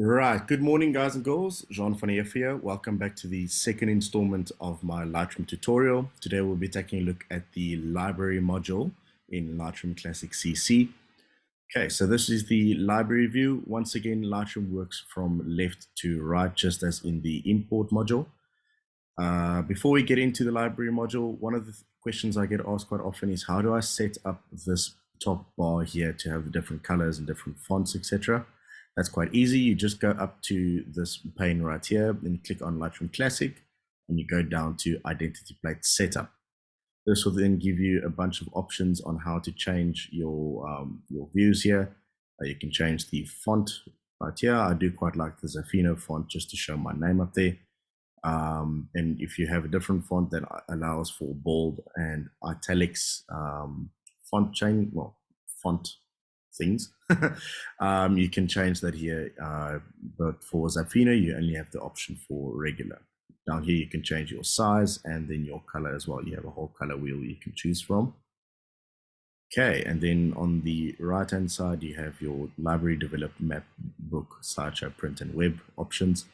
Right. Good morning, guys and girls. Juan here. Welcome back to the second installment of my Lightroom tutorial. Today we'll be taking a look at the library module in Lightroom Classic CC. Okay, so this is the library view. Once again, Lightroom works from left to right, just as in the import module. Before we get into the library module, one of the questions I get asked quite often is how do I set up this top bar here to have the different colors and different fonts, etc. That's quite easy. You just go up to this pane right here, then click on Lightroom Classic, and you go down to Identity Plate Setup. This will then give you a bunch of options on how to change your views here. You can change the font right here. I do quite like the Zafino font just to show my name up there. And if you have a different font that allows for bold and italics font things, you can change that here. But for Zafino, you only have the option for regular. Down here, you can change your size and then your color as well. You have a whole color wheel you can choose from. Okay, and then on the right-hand side, you have your library develop map, book, slideshow, print, and web options.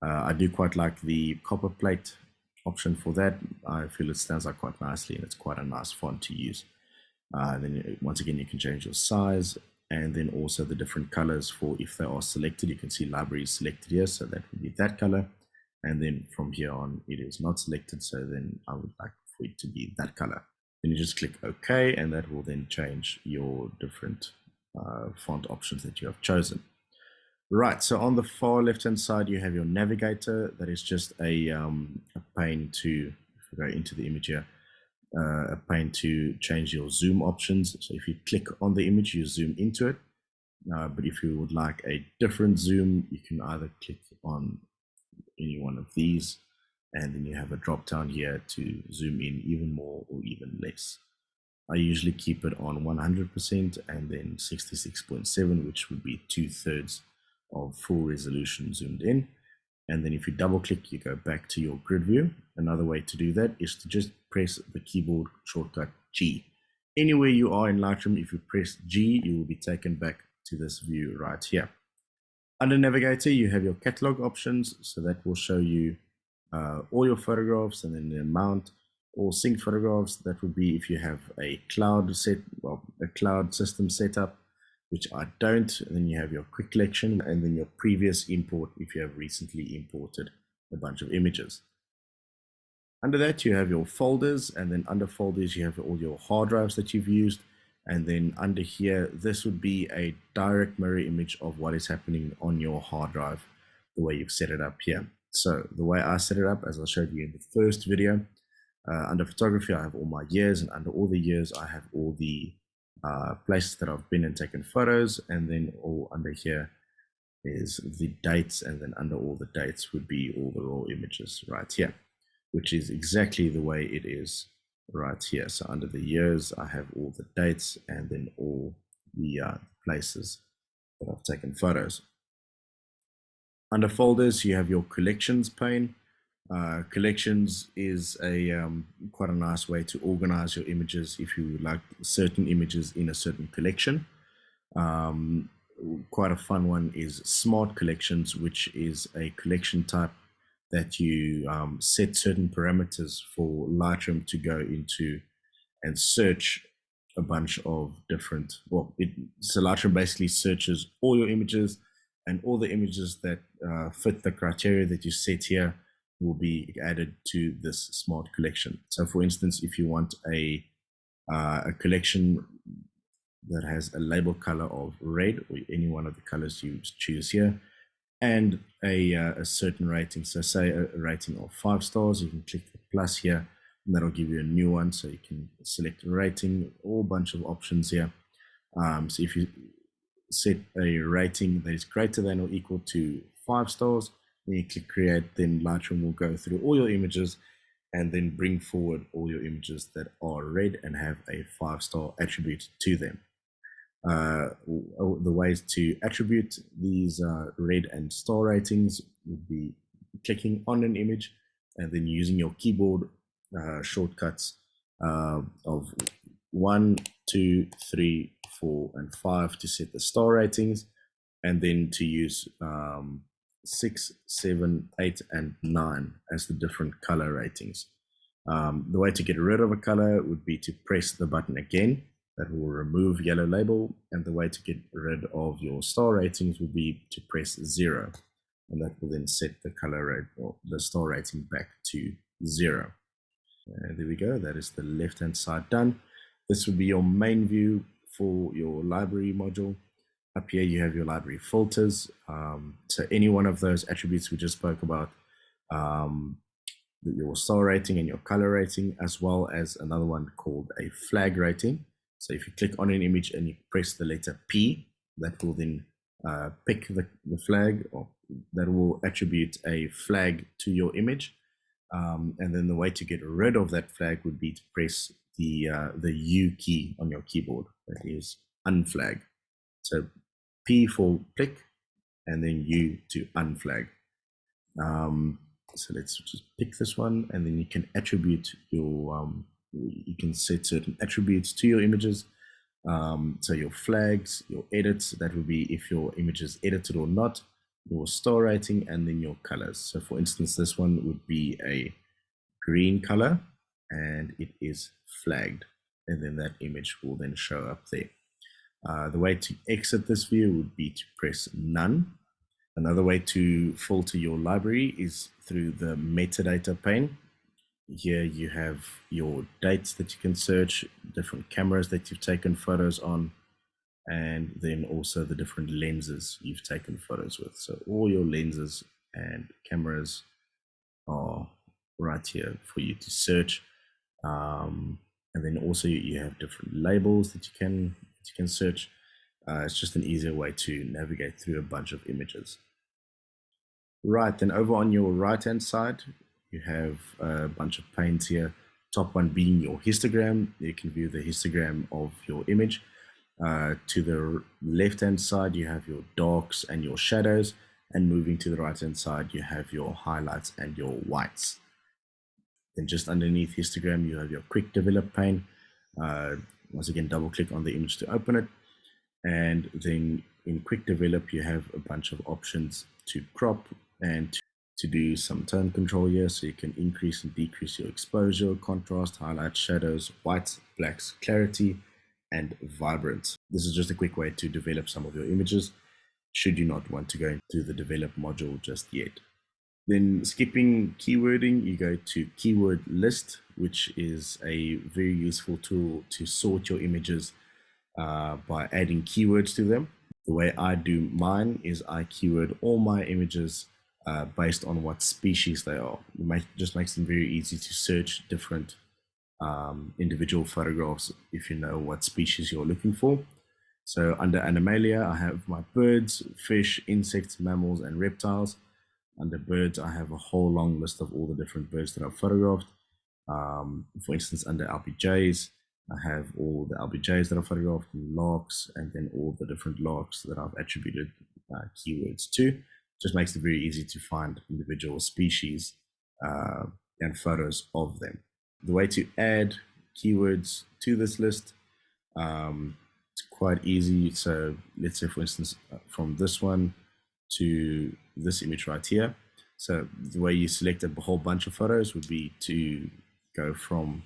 I do quite like the copper plate option for that. I feel it stands out quite nicely and it's quite a nice font to use. Then once again, you can change your size and then also the different colors for if they are selected. You can see library is selected here, so that would be that color. And then from here on, it is not selected, so then I would like for it to be that color. Then you just click OK, and that will then change your different font options that you have chosen. Right, so on the far left-hand side, you have your Navigator. That is just a pane to, if we go into the image here, a pane to change your zoom options. So if you click on the image, you zoom into it. But if you would like a different zoom, you can either click on any one of these, and then you have a drop down here to zoom in even more or even less. I usually keep it on 100% and then 66.7, which would be 2/3 of full resolution zoomed in. And then if you double click, you go back to your grid view. Another way to do that is to just press the keyboard shortcut G. Anywhere you are in Lightroom, if you press G, you will be taken back to this view right here. Under Navigator, you have your catalog options. So that will show you all your photographs and then the amount, or sync photographs. That would be if you have a cloud system set up, which I don't. And then you have your quick collection and then your previous import if you have recently imported a bunch of images. Under that, you have your folders, and then under folders, you have all your hard drives that you've used. And then under here, this would be a direct mirror image of what is happening on your hard drive, the way you've set it up here. So the way I set it up, as I showed you in the first video, under photography, I have all my years, and under all the years, I have all the places that I've been and taken photos, and then all under here is the dates, and then under all the dates would be all the raw images right here, which is exactly the way it is right here. So under the years, I have all the dates and then all the places that I've taken photos. Under folders, you have your collections pane. Collections is a quite a nice way to organize your images if you like certain images in a certain collection. Quite a fun one is smart collections, which is a collection type that you set certain parameters for Lightroom to go into and search a bunch of different, so Lightroom basically searches all your images, and all the images that fit the criteria that you set here will be added to this smart collection. So for instance, if you want a collection that has a label color of red, or any one of the colors you choose here, and a certain rating, so say a rating of 5 stars, you can click the plus here, and that'll give you a new one. So you can select a rating, a whole bunch of options here. So if you set a rating that is greater than or equal to 5 stars, then you click create, then Lightroom will go through all your images and then bring forward all your images that are red and have a 5-star attribute to them. The ways to attribute these red and star ratings would be clicking on an image and then using your keyboard shortcuts of 1, 2, 3, 4, and 5 to set the star ratings. and then to use 6, 7, 8, and 9 as the different color ratings. The way to get rid of a color would be to press the button again. That will remove yellow label, and the way to get rid of your star ratings would be to press 0, and that will then set the color rate or the star rating back to 0. There we go. That is the left hand side done. This would be your main view for your library module. Up here you have your library filters. So any one of those attributes we just spoke about, your star rating and your color rating, as well as another one called a flag rating. So if you click on an image and you press the letter P, that will then pick the flag, or that will attribute a flag to your image. And then the way to get rid of that flag would be to press the U key on your keyboard. That is unflag. So P for pick, and then U to unflag. So let's just pick this one, and then you can attribute your, you can set certain attributes to your images. So your flags, your edits, that would be if your image is edited or not, your star rating, and then your colors. So for instance, this one would be a green color, and it is flagged, and then that image will then show up there. The way to exit this view would be to press none. Another way to filter your library is through the Metadata Pane. Here you have your dates that you can search, different cameras that you've taken photos on, and then also the different lenses you've taken photos with. So all your lenses and cameras are right here for you to search. And then also you have different labels that you can search. It's just an easier way to navigate through a bunch of images. Right, then over on your right hand side, you have a bunch of panes here. Top one being your histogram. You can view the histogram of your image. To the left hand side, you have your darks and your shadows. And moving to the right hand side, you have your highlights and your whites. Then just underneath histogram, you have your quick develop pane. Once again, double click on the image to open it. And then in quick develop, you have a bunch of options to crop and to do some tone control here. So you can increase and decrease your exposure, contrast, highlights, shadows, whites, blacks, clarity, and vibrance. This is just a quick way to develop some of your images, should you not want to go into the develop module just yet. Then skipping keywording, you go to keyword list, which is a very useful tool to sort your images by adding keywords to them. The way I do mine is I keyword all my images based on what species they are. It just makes them very easy to search different individual photographs if you know what species you're looking for. So under Animalia, I have my birds, fish, insects, mammals, and reptiles. Under birds, I have a whole long list of all the different birds that I've photographed. For instance, under LBJs, I have all the LBJs that I've photographed, larks, and then all the different larks that I've attributed keywords to. Just makes it very easy to find individual species and photos of them. The way to add keywords to this list, it's quite easy. So let's say, for instance, from this one to this image right here. So the way you select a whole bunch of photos would be to go from,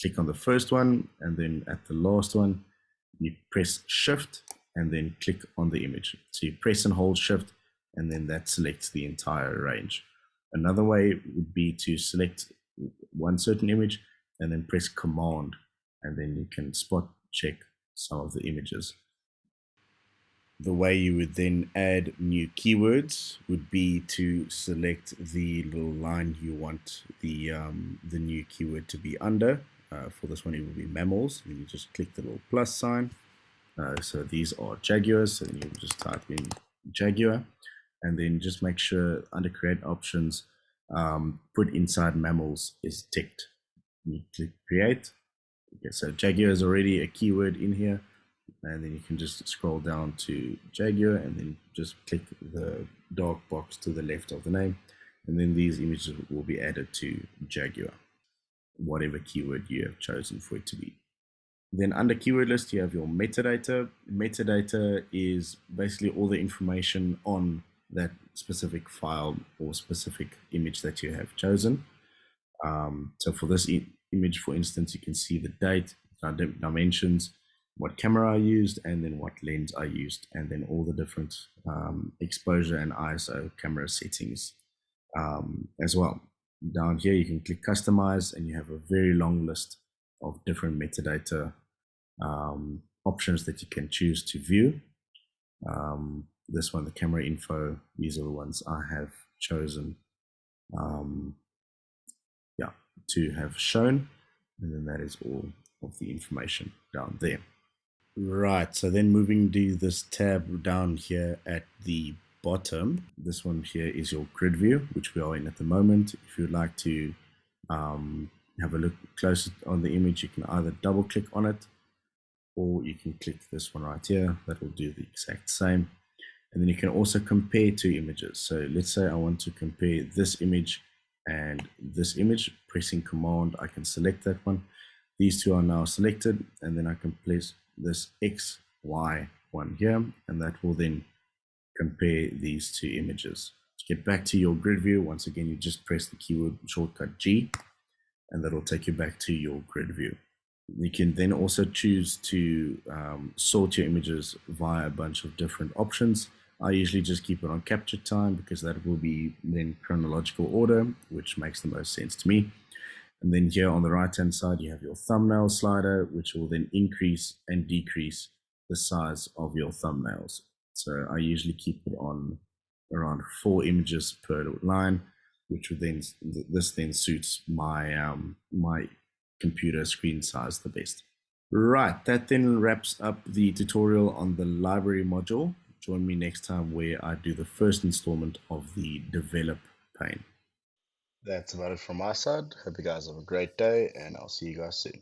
click on the first one, and then at the last one, you press Shift and then click on the image. So you press and hold Shift, and then that selects the entire range. Another way would be to select one certain image and then press Command, and then you can spot check some of the images. The way you would then add new keywords would be to select the little line you want the new keyword to be under. For this one, it will be mammals. Then you just click the little plus sign. So these are jaguars. So then you just type in jaguar, and then just make sure under create options, put inside mammals is ticked. You click create. Okay, so jaguar is already a keyword in here. And then you can just scroll down to jaguar and then just click the dark box to the left of the name. And then these images will be added to jaguar, whatever keyword you have chosen for it to be. Then under keyword list, you have your metadata. Metadata is basically all the information on that specific file or specific image that you have chosen. So for this image, for instance, you can see the date, dimensions, what camera I used, and then what lens I used, and then all the different exposure and ISO camera settings as well. Down here, you can click customize, and you have a very long list of different metadata options that you can choose to view. This one, the camera info, these are the ones I have chosen to have shown, and then that is all of the information down there. Right, so then moving to this tab down here at the bottom, this one here is your grid view, which we are in at the moment. If you'd like to have a look closer on the image, you can either double click on it, or you can click this one right here. That will do the exact same. And then you can also compare two images. So let's say I want to compare this image and this image. Pressing Command, I can select that one. These two are now selected, and then I can place this X, Y one here, and that will then compare these two images. To get back to your grid view, once again, you just press the keyword shortcut G, and that will take you back to your grid view. You can then also choose to sort your images via a bunch of different options. I usually just keep it on capture time because that will be in chronological order, which makes the most sense to me. And then here on the right-hand side, you have your thumbnail slider, which will then increase and decrease the size of your thumbnails. So I usually keep it on around 4 images per line, which would then, this then suits my my computer screen size the best. Right, that then wraps up the tutorial on the library module. Join me next time where I do the first installment of the develop pane. That's about it from my side. Hope you guys have a great day, and I'll see you guys soon.